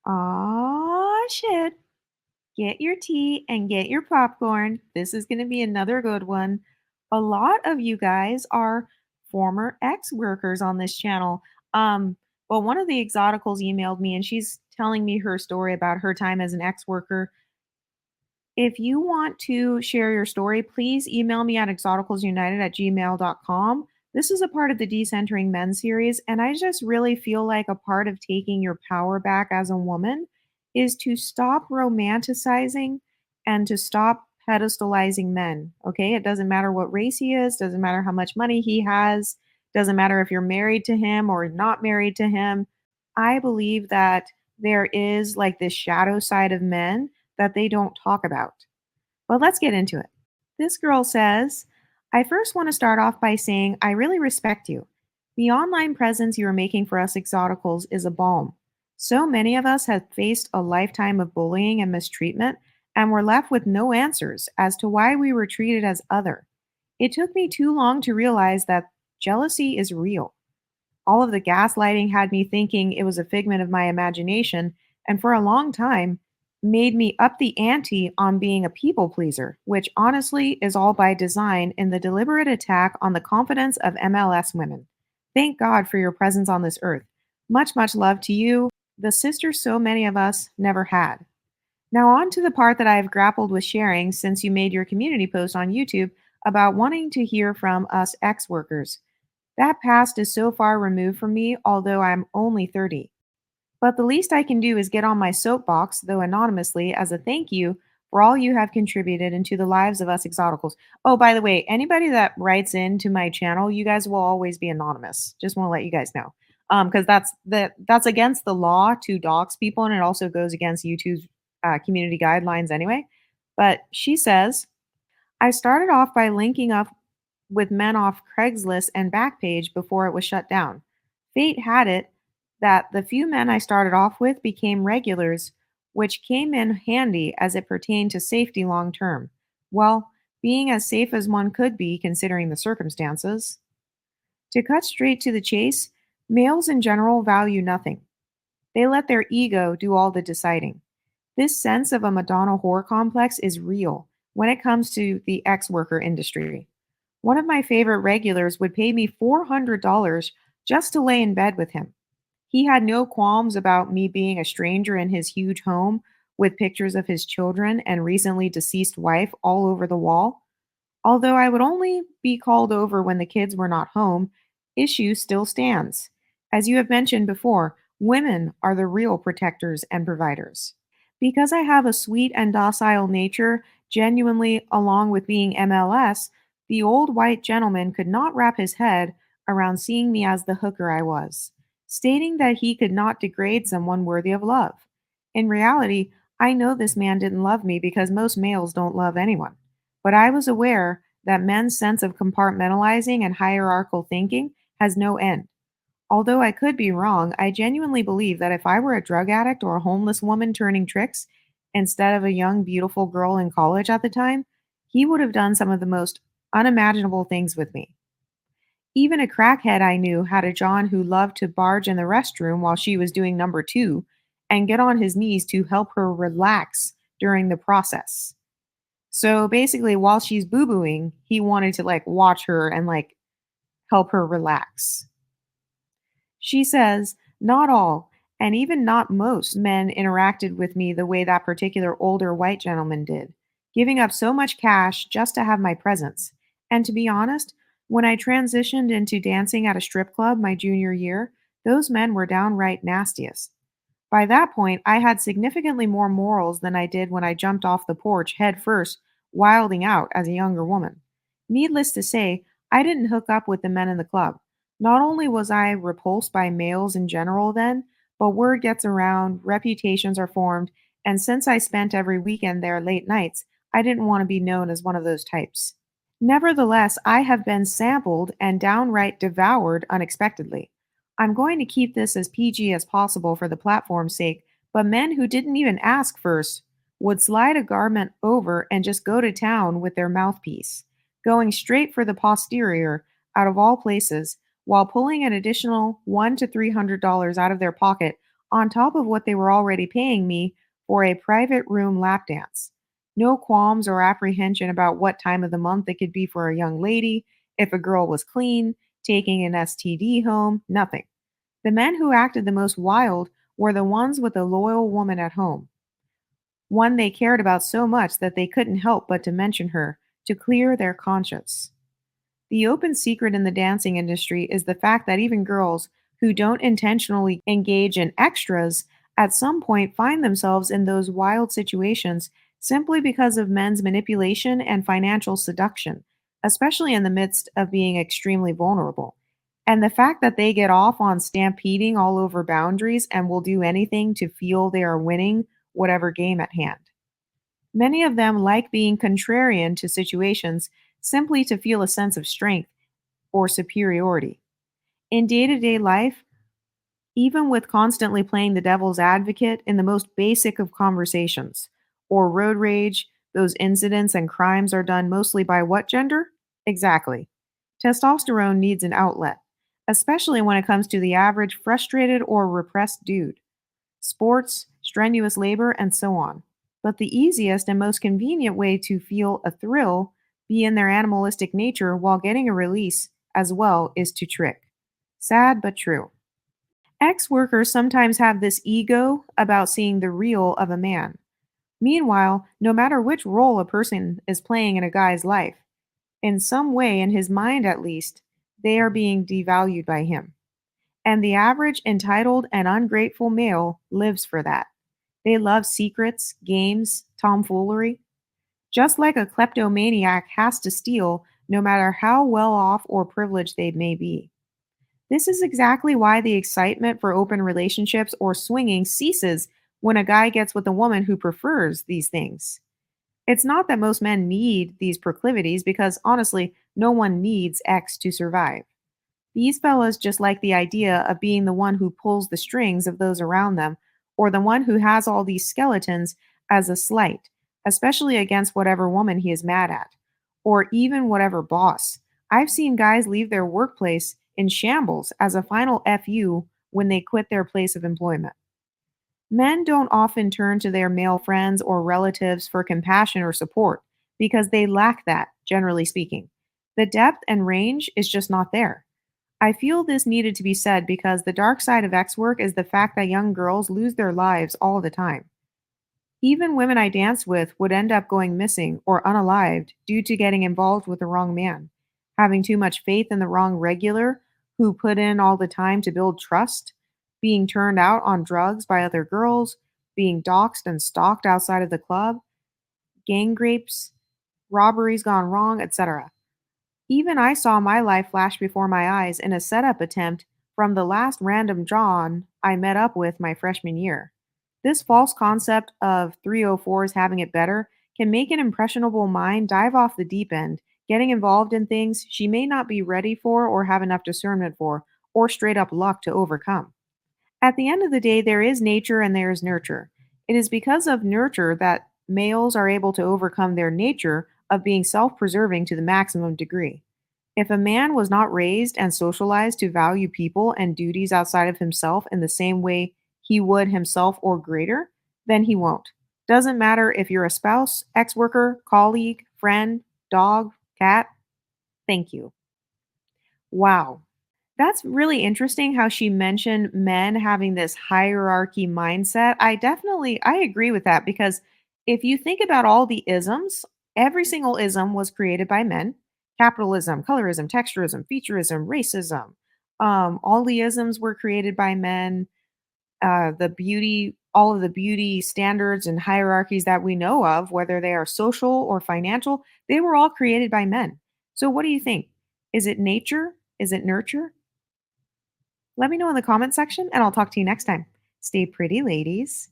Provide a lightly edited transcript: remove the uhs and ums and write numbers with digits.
Aw, shit. Get your tea and get your popcorn. This is going to be another good one. A lot of you guys are former ex workers on this channel. Well, one of the Exoticals emailed me and she's telling me her story about her time as an ex worker. If you want to share your story, please email me at exoticalsunited@gmail.com. This is a part of the Decentering Men series, and I just really feel like a part of taking your power back as a woman is to stop romanticizing and to stop pedestalizing men. Okay? It doesn't matter what race he is, doesn't matter how much money he has, doesn't matter if you're married to him or not married to him. I believe that there is like this shadow side of men that they don't talk about. But let's get into it. This girl says, I first want to start off by saying I really respect you. The online presence you are making for us exoticals is a balm. So many of us have faced a lifetime of bullying and mistreatment, and we're left with no answers as to why we were treated as other. It took me too long to realize that jealousy is real. All of the gaslighting had me thinking it was a figment of my imagination, and for a long time, made me up the ante on being a people pleaser, which honestly is all by design in the deliberate attack on the confidence of MLS women. Thank God for your presence on this earth. Much, much love to you, the sister so many of us never had. Now, on to the part that I have grappled with sharing since you made your community post on YouTube about wanting to hear from us ex workers. That past is so far removed from me, although I'm only 30. But the least I can do is get on my soapbox, though anonymously, as a thank you for all you have contributed into the lives of us exoticals. Oh, by the way, anybody that writes into my channel, you guys will always be anonymous. Just want to let you guys know. Because that's against the law to dox people, and it also goes against YouTube's community guidelines anyway. But she says, I started off by linking up with men off Craigslist and Backpage before it was shut down. Fate had it that the few men I started off with became regulars, which came in handy as it pertained to safety long term. Well, being as safe as one could be considering the circumstances. To cut straight to the chase, males in general value nothing. They let their ego do all the deciding. This sense of a Madonna whore complex is real when it comes to the ex worker industry. One of my favorite regulars would pay me $400 just to lay in bed with him. He had no qualms about me being a stranger in his huge home with pictures of his children and recently deceased wife all over the wall. Although I would only be called over when the kids were not home, issue still stands. As you have mentioned before, women are the real protectors and providers. Because I have a sweet and docile nature, genuinely along with being MLS, the old white gentleman could not wrap his head around seeing me as the hooker I was, stating that he could not degrade someone worthy of love. In reality, I know this man didn't love me because most males don't love anyone. But I was aware that men's sense of compartmentalizing and hierarchical thinking has no end. Although I could be wrong, I genuinely believe that if I were a drug addict or a homeless woman turning tricks instead of a young, beautiful girl in college at the time, he would have done some of the most unimaginable things with me. Even a crackhead I knew had a John who loved to barge in the restroom while she was doing number two and get on his knees to help her relax during the process. So basically, while she's boo booing, he wanted to like watch her and like help her relax. She says, not all, and even not most, men interacted with me the way that particular older white gentleman did, giving up so much cash just to have my presence. And to be honest, when I transitioned into dancing at a strip club my junior year, those men were downright nastiest. By that point, I had significantly more morals than I did when I jumped off the porch head first, wilding out as a younger woman. Needless to say, I didn't hook up with the men in the club. Not only was I repulsed by males in general then, but word gets around, reputations are formed, and since I spent every weekend there late nights, I didn't want to be known as one of those types. Nevertheless, I have been sampled and downright devoured unexpectedly. I'm going to keep this as PG as possible for the platform's sake, but men who didn't even ask first would slide a garment over and just go to town with their mouthpiece, going straight for the posterior out of all places, while pulling an additional $100 to $300 out of their pocket on top of what they were already paying me for a private room lap dance. No qualms or apprehension about what time of the month it could be for a young lady, if a girl was clean, taking an STD home, nothing. The men who acted the most wild were the ones with a loyal woman at home, one they cared about so much that they couldn't help but to mention her to clear their conscience. The open secret in the dancing industry is the fact that even girls who don't intentionally engage in extras at some point find themselves in those wild situations simply because of men's manipulation and financial seduction, especially in the midst of being extremely vulnerable. And the fact that they get off on stampeding all over boundaries and will do anything to feel they are winning whatever game at hand. Many of them like being contrarian to situations simply to feel a sense of strength or superiority. In day to day life, even with constantly playing the devil's advocate in the most basic of conversations, or road rage, those incidents and crimes are done mostly by what gender? Exactly. Testosterone needs an outlet, especially when it comes to the average frustrated or repressed dude. Sports, strenuous labor, and so on. But the easiest and most convenient way to feel a thrill, be in their animalistic nature while getting a release as well, is to trick. Sad but true. Ex workers sometimes have this ego about seeing the real of a man. Meanwhile, no matter which role a person is playing in a guy's life, in some way, in his mind at least, they are being devalued by him. And the average entitled and ungrateful male lives for that. They love secrets, games, tomfoolery. Just like a kleptomaniac has to steal, no matter how well off or privileged they may be. This is exactly why the excitement for open relationships or swinging ceases when a guy gets with a woman who prefers these things. It's not that most men need these proclivities because honestly, no one needs X to survive. These fellows just like the idea of being the one who pulls the strings of those around them, or the one who has all these skeletons as a slight, especially against whatever woman he is mad at, or even whatever boss. I've seen guys leave their workplace in shambles as a final FU when they quit their place of employment. Men don't often turn to their male friends or relatives for compassion or support because they lack that, generally speaking. The depth and range is just not there. I feel this needed to be said because the dark side of X work is the fact that young girls lose their lives all the time. Even women I danced with would end up going missing or unalived due to getting involved with the wrong man, having too much faith in the wrong regular who put in all the time to build trust, being turned out on drugs by other girls, being doxxed and stalked outside of the club, gang rapes, robberies gone wrong, etc. Even I saw my life flash before my eyes in a setup attempt from the last random John I met up with my freshman year. This false concept of 304s having it better can make an impressionable mind dive off the deep end, getting involved in things she may not be ready for or have enough discernment for, or straight up luck to overcome. At the end of the day, there is nature and there is nurture. It is because of nurture that males are able to overcome their nature of being self preserving to the maximum degree. If a man was not raised and socialized to value people and duties outside of himself in the same way he would himself or greater, then he won't. Doesn't matter if you're a spouse, ex worker, colleague, friend, dog, cat. Thank you. Wow. That's really interesting how she mentioned men having this hierarchy mindset. I agree with that because if you think about all the isms, every single ism was created by men. Capitalism, colorism, texturism, featureism, racism. All the isms were created by men. All of the beauty standards and hierarchies that we know of, whether they are social or financial, they were all created by men. So what do you think? Is it nature? Is it nurture? Let me know in the comment section, and I'll talk to you next time. Stay pretty, ladies.